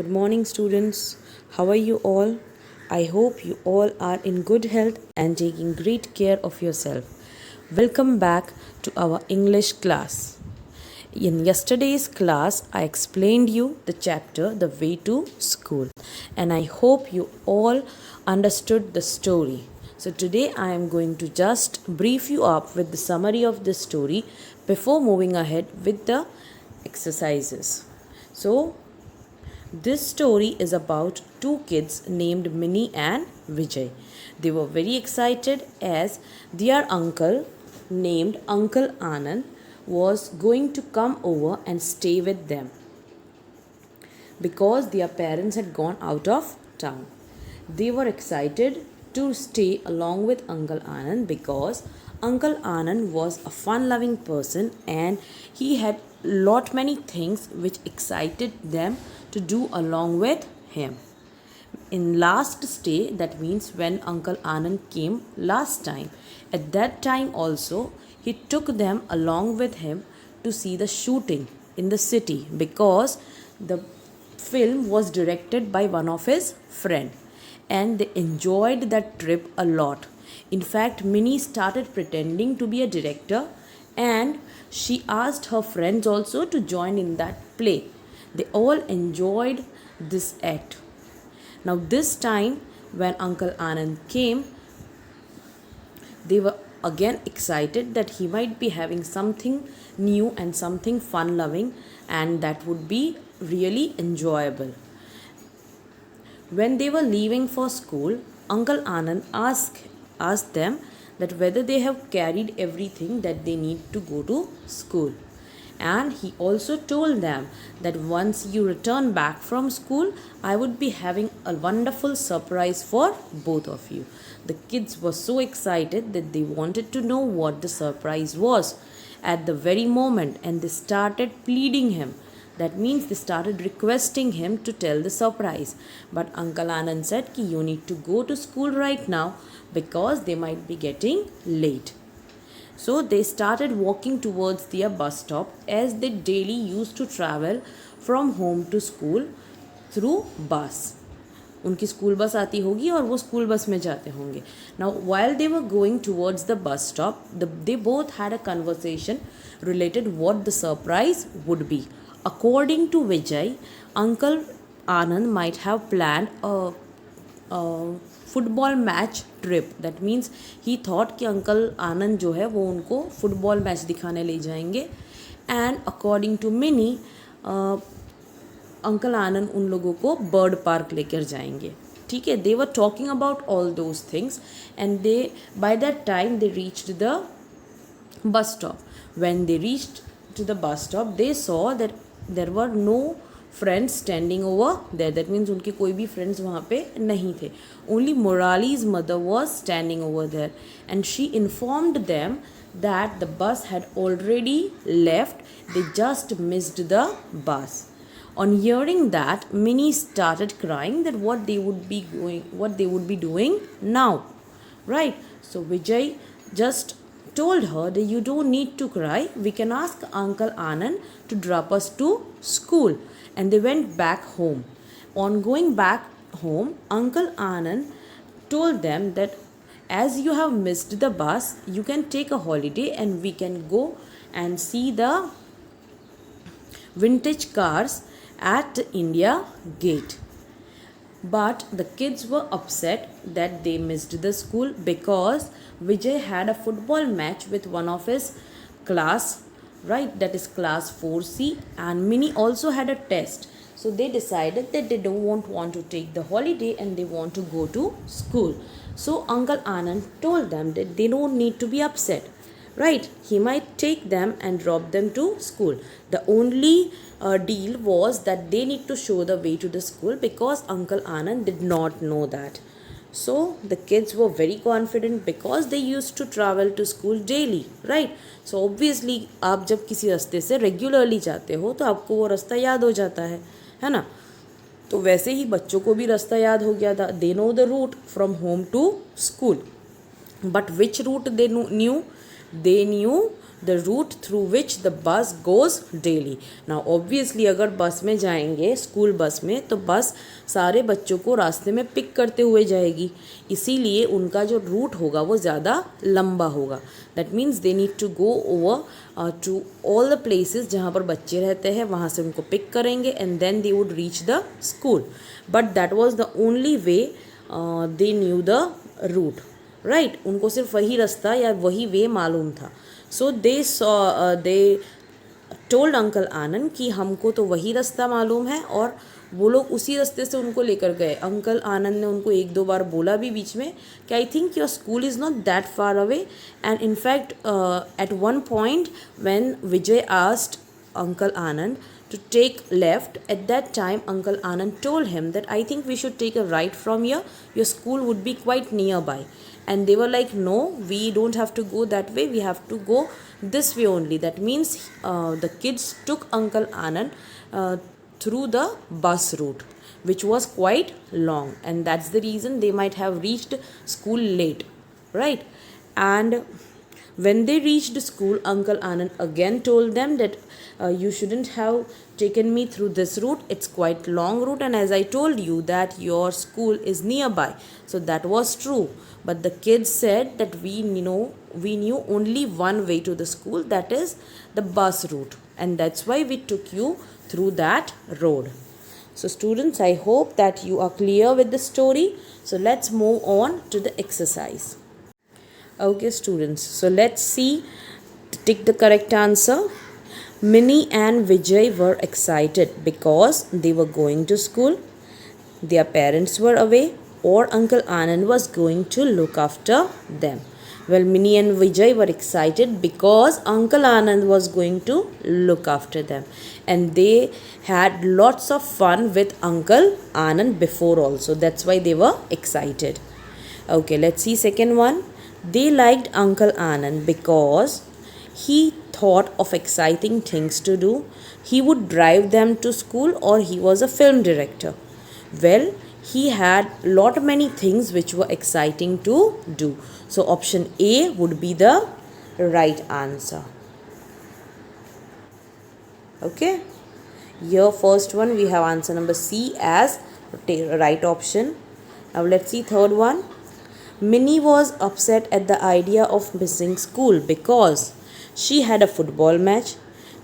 Good morning, students. How are you all? I hope you all are in good health and taking great care of yourself. Welcome back to our English class. In yesterday's class, I explained you the chapter The Way to School, and I hope you all understood the story. So today I am going to just brief you up with the summary of the story before moving ahead with the exercises. So this story is about two kids named Minnie and Vijay. They were very excited as their uncle, named Uncle Anand, was going to come over and stay with them because their parents had gone out of town. They were excited to stay along with Uncle Anand because Uncle Anand was a fun loving person and he had lot many things which excited them to do along with him. In last stay, that means when Uncle Anand came last time, at that time also he took them along with him to see the shooting in the city because the film was directed by one of his friend and they enjoyed that trip a lot. In fact, Minnie started pretending to be a director and she asked her friends also to join in that play. They all enjoyed this act. Now this time when Uncle Anand came, they were again excited that he might be having something new and something fun loving and that would be really enjoyable. When they were leaving for school, Uncle Anand asked them that whether they have carried everything that they need to go to school. And he also told them that once you return back from school, I would be having a wonderful surprise for both of you. The kids were so excited that they wanted to know what the surprise was at the very moment and they started pleading him. That means they started requesting him to tell the surprise. But Uncle Anand said ki you need to go to school right now because they might be getting late. So they started walking towards their bus stop as they daily used to travel from home to school through bus. उनकी school bus आती होगी और वो school bus में जाते होंगे. Now while they were going towards the bus stop, they both had a conversation related what the surprise would be. According to Vijay, Uncle Anand might have planned a football match trip. That means he thought कि uncle Anand जो है वो उनको football match दिखाने ले जाएंगे. And according to Mini, uncle Anand उन लोगों को बर्ड पार्क लेकर जाएंगे. ठीक है, they were talking about all those things and they by that time they reached the bus stop. When they reached to the bus stop they saw that there were no friends standing over there. That means उनके कोई भी friends वहाँ पे नहीं थे. Only Murali's mother was standing over there and she informed them that the bus had already left. They just missed the bus. On hearing that, Minnie started crying that what they would be doing now, right? So Vijay just told her that you don't need to cry. We can ask Uncle Anand to drop us to school. And they went back home. On going back home, Uncle Anand told them that as you have missed the bus, you can take a holiday and we can go and see the vintage cars at India Gate. But the kids were upset that they missed the school because Vijay had a football match with one of his class, right? That is class 4C, and Minnie also had a test. So they decided that they don't want to take the holiday and they want to go to school. So Uncle Anand told them that they don't need to be upset. Right, he might take them and drop them to school. The only deal was that they need to show the way to the school because Uncle Anand did not know that. So the kids were very confident because they used to travel to school daily, right? So obviously आप जब किसी रास्ते से regularly जाते हो तो आपको वो रास्ता याद हो जाता है ना. तो वैसे ही बच्चों को भी रास्ता याद हो गया था. They know the route from home to school. But which route they knew? They knew the route through which the bus goes daily. Now obviously अगर बस में जाएंगे, स्कूल बस में, तो बस सारे बच्चों को रास्ते में पिक करते हुए जाएगी, इसीलिए उनका जो रूट होगा वो ज़्यादा लंबा होगा. That means they need to go over to all the places जहाँ पर बच्चे रहते हैं, वहाँ से उनको पिक करेंगे and then they would reach the school. But that was the only way they knew the route, right. उनको सिर्फ वही रास्ता या वही वे मालूम था. सो दे टोल्ड अंकल आनंद कि हमको तो वही रास्ता मालूम है, और वो लोग उसी रास्ते से उनको लेकर गए. अंकल आनंद ने उनको एक दो बार बोला भी बीच में कि I think your school is not that far away. And in fact at one point when Vijay asked Uncle Anand to take left, at that time Uncle Anand told him that I think we should take a right from here, your school would be quite nearby. And they were like, no, we don't have to go that way, we have to go this way only. That means the kids took Uncle Anand through the bus route, which was quite long, and that's the reason they might have reached school late, right? And when they reached school, Uncle Anand again told them that you shouldn't have taken me through this route, it's quite long route, and as I told you that your school is nearby. So that was true, but the kids said that we knew only one way to the school, that is the bus route, and that's why we took you through that road. So students, I hope that you are clear with the story. So let's move on to the exercise. Okay students, so let's see, tick the correct answer. Minnie and Vijay were excited because they were going to school, their parents were away, or Uncle Anand was going to look after them. Well, Minnie and Vijay were excited because Uncle Anand was going to look after them, and they had lots of fun with Uncle Anand before also. That's why they were excited. Okay, let's see second one. They liked Uncle Anand because he thought of exciting things to do. He would drive them to school, or he was a film director. Well, he had many things which were exciting to do. So option A would be the right answer. Okay. Here first one we have answer number C as right option. Now let's see third one. Minnie was upset at the idea of missing school because she had a football match,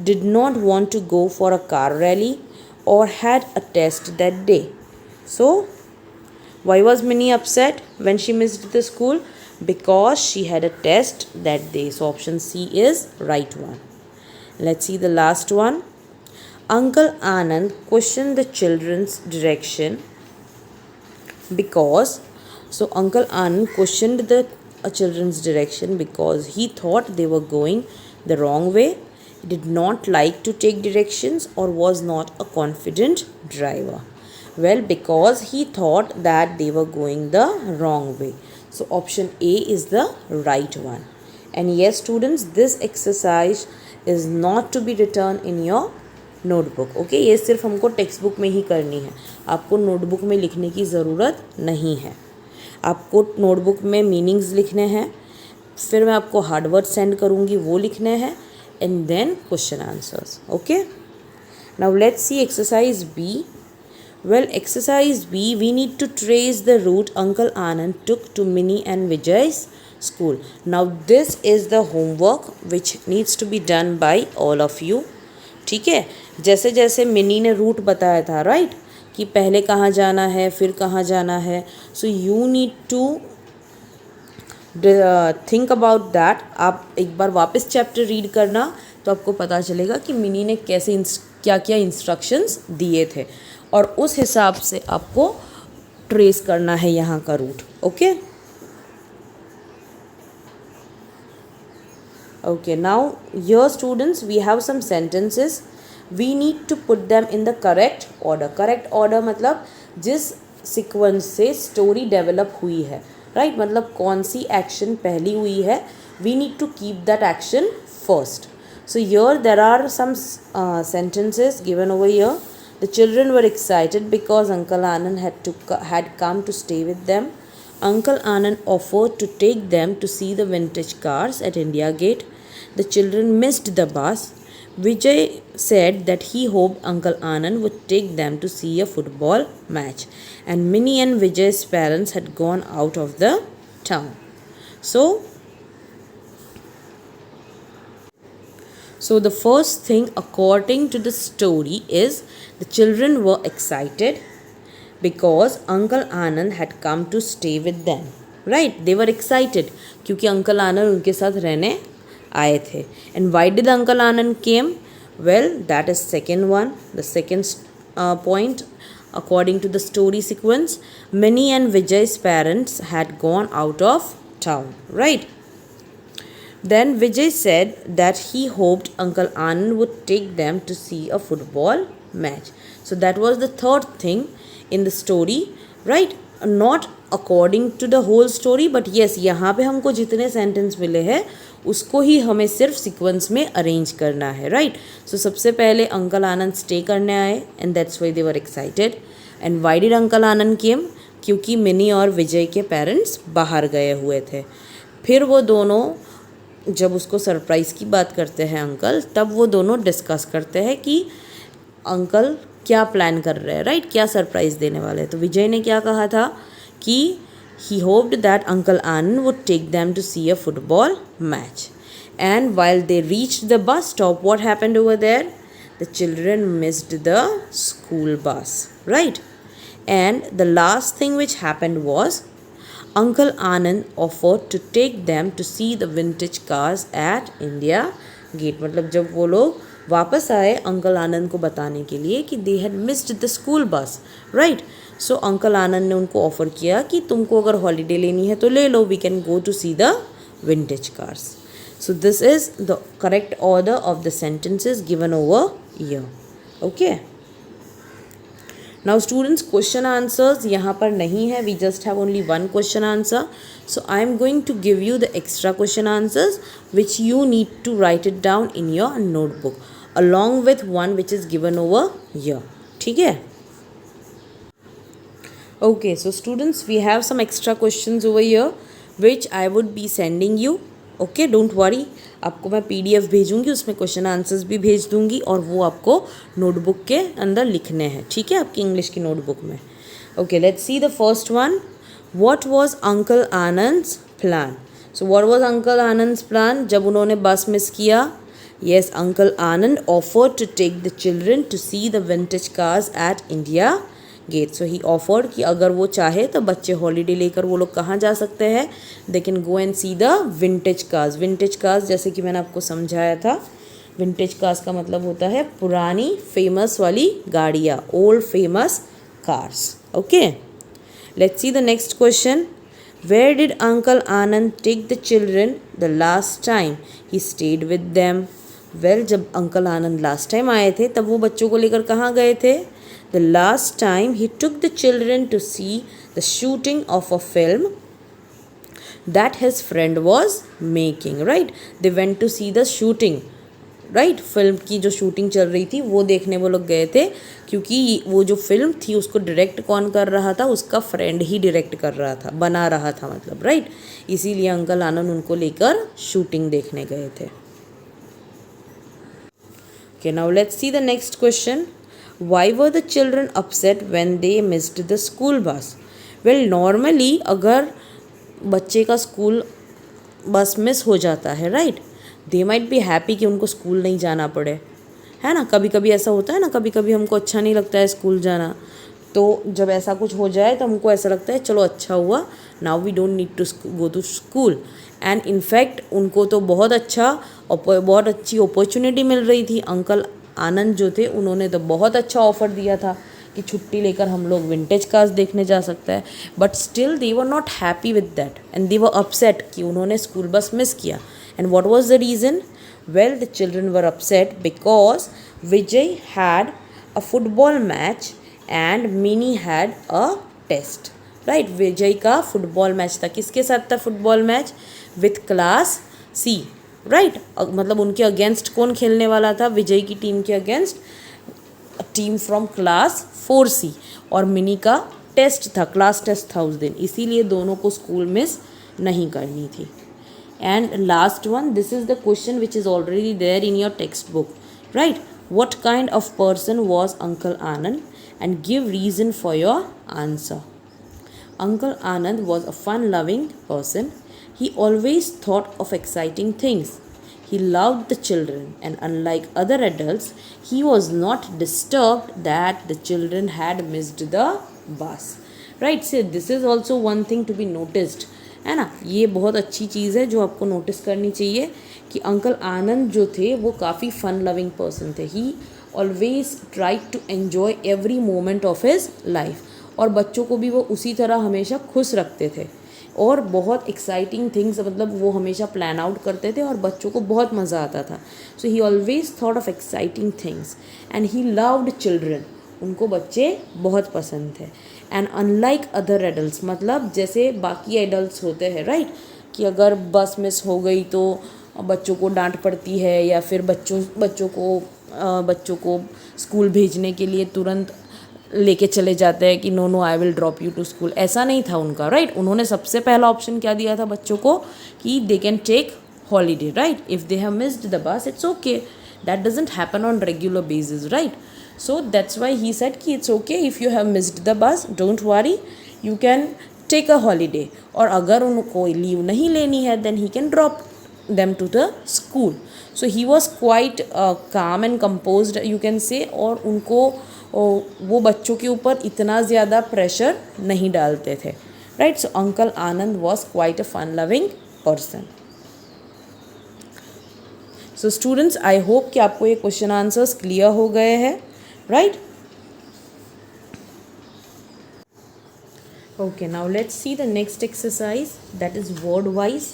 did not want to go for a car rally, or had a test that day. So, why was Minnie upset when she missed the school? Because she had a test that day. So, option C is right one. Let's see the last one. Uncle Anand questioned the children's direction because Uncle Anand questioned the children's direction because he thought they were going the wrong way, did not like to take directions, or was not a confident driver. Well, because he thought that they were going the wrong way. So option A is the right one. And yes students, this exercise is not to be written in your notebook. Okay, ये सिर्फ हमको text book में ही करनी है, आपको notebook में लिखने की ज़रूरत नहीं है. आपको नोटबुक में मीनिंग्स लिखने हैं, फिर मैं आपको हार्ड वर्ड सेंड करूँगी, वो लिखने हैं, and then question answers. Okay, now let's see exercise B. Well, exercise B, we need to trace the route Uncle Anand took to Minnie and Vijay's school. Now this is the homework which needs to be done by all of you. ठीक है, जैसे जैसे mini ने root बताया था, right, कि पहले कहाँ जाना है फिर कहाँ जाना है. So you need to think about that. आप एक बार वापस चैप्टर रीड करना तो आपको पता चलेगा कि मिनी ने कैसे क्या क्या इंस्ट्रक्शंस दिए थे, और उस हिसाब से आपको ट्रेस करना है यहाँ का route. Okay okay, now here students we have some sentences. We need to put them in the correct order. Correct order मतलब जिस सीक्वेंस से स्टोरी डेवलप हुई है, राइट, मतलब कौन सी एक्शन पहली हुई है, we need to keep that action first. So here there are some sentences given over here. The children were excited because Uncle Anand had come to stay with them. Uncle Anand offered to take them to see the vintage cars at India Gate. the children missed the bus. Vijay said that he hoped Uncle Anand would take them to see a football match, and Minnie and Vijay's parents had gone out of the town. So the first thing according to the story is the children were excited because Uncle Anand had come to stay with them. Right? They were excited क्योंकि Uncle Anand उनके साथ रहने आए थे. And why did Uncle Anand came? Well, that is second one. The second point according to the story sequence, Minnie and Vijay's parents had gone out of town. Right? Then Vijay said that he hoped Uncle Anand would take them to see a football match. So that was the third thing in the story, right? Not according to the whole story, but yes, यहाँ पे हमको जितने sentence मिले हैं उसको ही हमें सिर्फ sequence में अरेंज करना है, राइट? सो सबसे पहले अंकल आनंद स्टे करने आए and that's why they were excited. And why did uncle Anand came? क्योंकि मिनी और विजय के पेरेंट्स बाहर गए हुए थे. फिर वो दोनों जब उसको सरप्राइज़ की बात करते हैं अंकल, तब वो दोनों डिस्कस करते हैं कि अंकल क्या प्लान कर रहे हैं, राइट? क्या सरप्राइज़ देने वाले हैं. तो विजय ने क्या कहा था कि he hoped that uncle Anand would take them to see a football match. And while they reached the bus stop, what happened over there? The children missed the school bus, right? And the last thing which happened was Uncle Anand offered to take them to see the vintage cars at India Gate. मतलब जब वो लोग वापस आए uncle आनंद को बताने के लिए कि they had missed the school bus, right? So uncle Anand ने उनको ऑफ़र किया कि तुमको अगर हॉलीडे लेनी है तो ले लो, we can go to see the vintage cars. So this is the correct order of the sentences given over here. Okay. Now students, question answers यहाँ पर नहीं है, we just have only one question answer. So I am going to give you the extra question answers which you need to write it down in your notebook along with one which is given over here. ठीक है? Okay, so students, we have some extra questions over here which I would be sending you. Okay, don't worry, आपको मैं PDF भेजूँगी, उसमें question answers भी भेज दूँगी और वो आपको नोटबुक के अंदर लिखने हैं, ठीक है, आपकी इंग्लिश की नोटबुक में. Okay, let's see the first one. What was uncle Anand's plan? So what was uncle Anand's plan जब उन्होंने बस मिस किया? Yes, uncle Anand offered to take the children to see the vintage cars at India Gate. So he offered कि अगर वो चाहे तो बच्चे हॉलीडे लेकर वो लोग कहाँ जा सकते हैं? They can go and C the vintage cars. Vintage cars जैसे कि मैंने आपको समझाया था, विंटेज कार्स का मतलब होता है पुरानी फेमस वाली गाड़ियाँ, old famous cars. Okay, let's see the next question. Where did uncle Anand take the children the last time he stayed with them? Well, जब अंकल आनंद लास्ट टाइम आए थे तब वो बच्चों को लेकर कहाँ गए थे? The last time he took the children to see the shooting of a film that his friend was making, right? They went to see the shooting, right? Film की जो शूटिंग चल रही थी वो देखने वो लोग गए थे, क्योंकि वो जो फिल्म थी उसको डायरेक्ट कौन कर रहा था? उसका फ्रेंड ही डायरेक्ट कर रहा था, बना रहा था मतलब, राइट? इसीलिए अंकल आनंद उनको लेकर शूटिंग देखने गए थे. Okay, now let's see the next question. Why were the children upset when they missed the school bus? Well, normally अगर बच्चे का स्कूल बस मिस हो जाता है, right, they might be happy कि उनको स्कूल नहीं जाना पड़े, है ना? कभी कभी ऐसा होता है ना, कभी कभी हमको अच्छा नहीं लगता है स्कूल जाना, तो जब ऐसा कुछ हो जाए तो हमको ऐसा लगता है चलो अच्छा हुआ, now we don't need to go to school. And in fact उनको तो बहुत अच्छी अपॉर्चुनिटी मिल रही थी. अंकल आनंद जो थे उन्होंने तो बहुत अच्छा ऑफ़र दिया था कि छुट्टी लेकर हम लोग विंटेज कार्स देखने जा सकते हैं, but still they were not happy with that and they were upset कि उन्होंने स्कूल बस मिस किया. And what was the reason? Well, the children were upset because Vijay had a football match and Mini had a test, right? Vijay का football match था. किसके साथ था football match? With class C, right? मतलब उनके against कौन खेलने वाला था? विजय की टीम के against team from class 4C, और मिनी का टेस्ट था, क्लास टेस्ट था उस दिन, इसीलिए दोनों को स्कूल मिस नहीं करनी थी. And last one, this is the question which is already there in your textbook, right? What kind of person was Uncle Anand, and give reason for your answer. Uncle Anand was a fun loving person. He always thought of exciting things. He loved the children, and unlike other adults, he was not disturbed that the children had missed the bus. Right, so this is also one thing to be noticed, है ना. ये बहुत अच्छी चीज़ है जो आपको notice करनी चाहिए कि अंकल आनंद जो थे वो काफ़ी फन लविंग पर्सन थे. He always tried to enjoy every moment of his life, और बच्चों को भी वो उसी तरह हमेशा खुश रखते थे, और बहुत एक्साइटिंग थिंग्स मतलब वो हमेशा प्लान आउट करते थे और बच्चों को बहुत मज़ा आता था. So he always thought of exciting things and he loved children. उनको बच्चे बहुत पसंद थे. एंड अनलाइक अदर एडल्ट्स, मतलब जैसे बाकी एडल्ट्स होते हैं, राइट, कि अगर बस मिस हो गई तो बच्चों को डांट पड़ती है, या फिर बच्चों को स्कूल भेजने के लिए तुरंत लेके चले जाते हैं कि no no I will drop you to school. ऐसा नहीं था उनका, राइट. उन्होंने सबसे पहला ऑप्शन क्या दिया था बच्चों को कि they can take holiday, right. If they have missed the bus it's okay, that doesn't happen on regular basis, right. So that's why he said कि it's okay if you have missed the bus, don't worry, you can take a holiday. और अगर उनको leave नहीं लेनी है then he can drop them to the school. So he was quite calm and composed you can say, और उनको वो बच्चों के ऊपर इतना ज़्यादा प्रेशर नहीं डालते थे, right. So uncle Anand was quite a fun loving person. So students, I hope कि आपको ये क्वेश्चन आंसर्स क्लियर हो गए हैं, right? Okay, now let's see the next exercise, that is word wise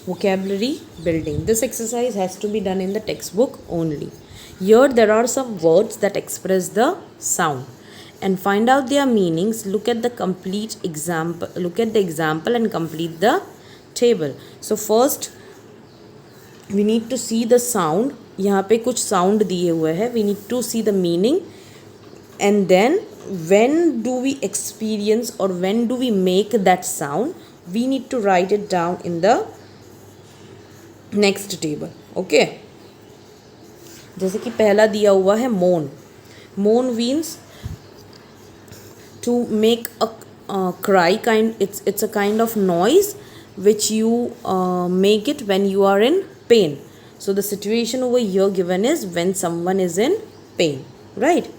vocabulary building. This exercise has to be done in the textbook only. Here there are some words that express the sound, and find out their meanings. Look at the example and complete the table. So first we need to see the sound. यहाँ पे कुछ sound दिए हुए हैं. We need to see the meaning, and then when do we experience or when do we make that sound, we need to write it down in the next table. Okay, जैसे कि पहला दिया हुआ है मोन. मोन means to make a cry kind. It's a kind of noise which you make it when you are in pain. So the situation over here given is when someone is in pain, right?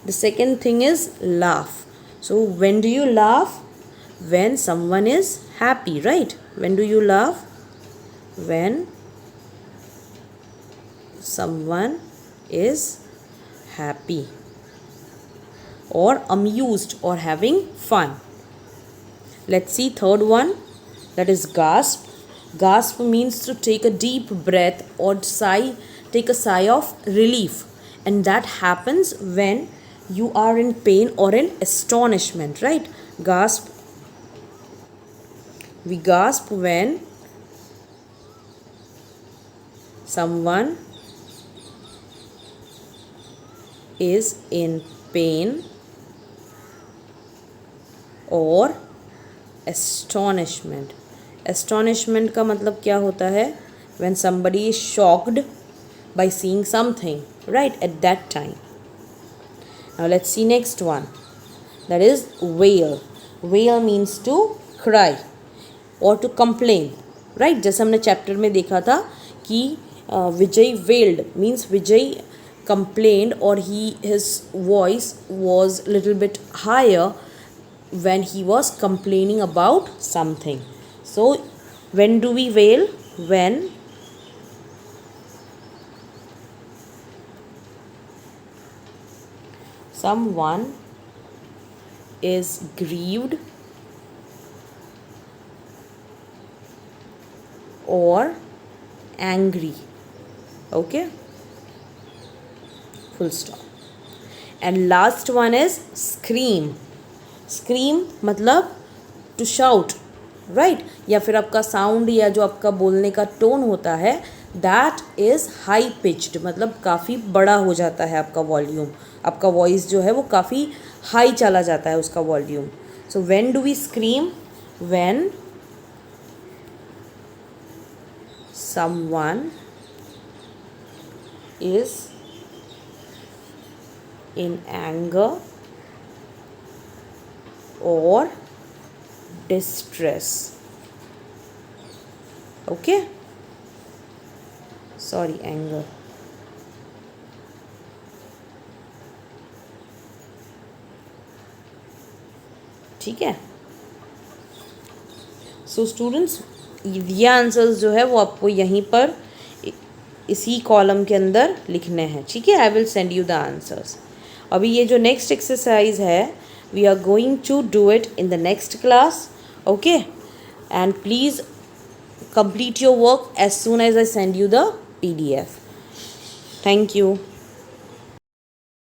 The second thing is laugh. So when do you laugh? When someone is happy, right? When do you laugh? When someone is happy or amused or having fun. Let's see third one, that is gasp. Gasp means to take a deep breath or take a sigh of relief, and that happens when you are in pain or in astonishment, right? Gasp. We gasp when someone is in pain or astonishment. Astonishment का मतलब क्या होता है? When somebody is shocked by seeing something, right, at that time. Now let's see next one, that is wail. Wail means to cry or to complain, right? जैसे हमने chapter में देखा था कि विजय wailed means Vijay complained, or his voice was little bit higher when he was complaining about something. So when do we wail? When someone is grieved or angry. Okay, full stop. And last one is scream. Scream मतलब to shout, right या फिर आपका sound या जो आपका बोलने का tone होता है दैट इज़ हाई पिच्ड, मतलब काफ़ी बड़ा हो जाता है आपका वॉल्यूम, आपका वॉइस जो है वो काफ़ी हाई चला जाता है उसका volume. So when do we scream? When someone is in anger or distress. Okay, sorry, anger. ठीक है. सो स्टूडेंट्स, ये आंसर्स जो है वो आपको यहीं पर इसी कॉलम के अंदर लिखने हैं. ठीक है, I will send you the answers. अभी ये जो नेक्स्ट एक्सरसाइज है, we are going to do it in the next class. Okay, and please complete your work as soon as I send you the PDF. Thank you.